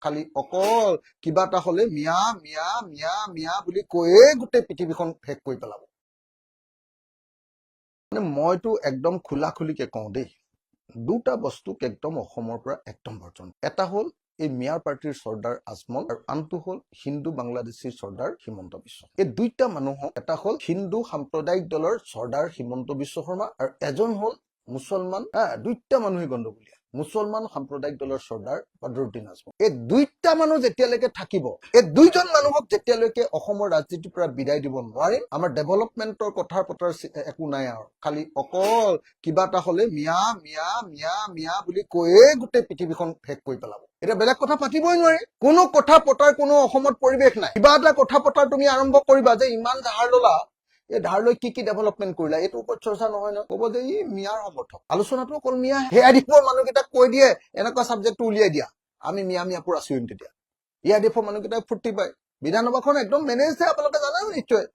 খালি অকল কিবা এটা হলে মিয়া মিয়া মিয়া মিয়া বুলি কৈয়ে গোটেই পৃথিৱীখন শেষ কৰি পেলাব। মানে মইতো একদম খোলাখুলিকে কওঁ দেই, দুটা বস্তুক একদম অসমৰ পৰা একদম বৰ্জন। এটা হ'ল এই মিয়াৰ পাৰ্টিৰ চৰ্দাৰ আজমল আৰু আনটো হ'ল হিন্দু বাংলাদেশীৰ চৰ্দাৰ হিমন্ত বিশ্ব। এই দুইটা মানুহক, এটা হ'ল হিন্দু সাম্প্ৰদায়িক দলৰ চৰ্দাৰ হিমন্ত বিশ্ব শৰ্মা আৰু এজন হ'ল মুছলমান, দুইটা মানুহে গণ্ডগোলীয়া মুছলমান সাম্প্ৰদায়িক দলৰ চৰ্দাৰ বদৰুদ্দিন আজমল। এই দুইটা মানুহ যেতিয়ালৈকে থাকিব, এই দুইজন মানুহক যেতিয়ালৈকে অসমৰ ৰাজনীতিৰ পৰা বিদায় দিব নোৱাৰিম, আমাৰ ডেভেলপমেণ্টৰ কথাৰ পতাৰ একো নাই আৰু। খালি অকল কিবা এটা হলে মিয়া মিয়া মিয়া মিয়া বুলি কৈয়ে গোটেই পৃথিৱীখন শেষ কৰি পেলাব। এতিয়া বেলেগ কথা পাতিবই নোৱাৰি, কোনো কথা পতাৰ কোনো অসমত পৰিৱেশ নাই। কিবা এটা কথা পতাৰ তুমি আৰম্ভ কৰিবা যে ইমান ধাৰ ললা, এই ধাৰ লৈ কি ডেভেলপমেণ্ট কৰিলা, এইটোৰ ওপৰত চৰ্চা নহয় ন। ক'ব যে ই মিয়াৰ সমৰ্থক, আলোচনাটো অকল মিয়া। এআইডিএফৰ মানুহকেইটাক কৈ দিয়ে এনেকুৱা চাবজেক্টটো উলিয়াই দিয়া, আমি মিয়া মিয়া পুৰা চিঞৰিম। তেতিয়া এআইডিএফৰ মানুহকেইটাই ফূৰ্তি পায়। বিধানসভাখন একদম মেনেজ আপোনালোকে জানাই নিশ্চয়।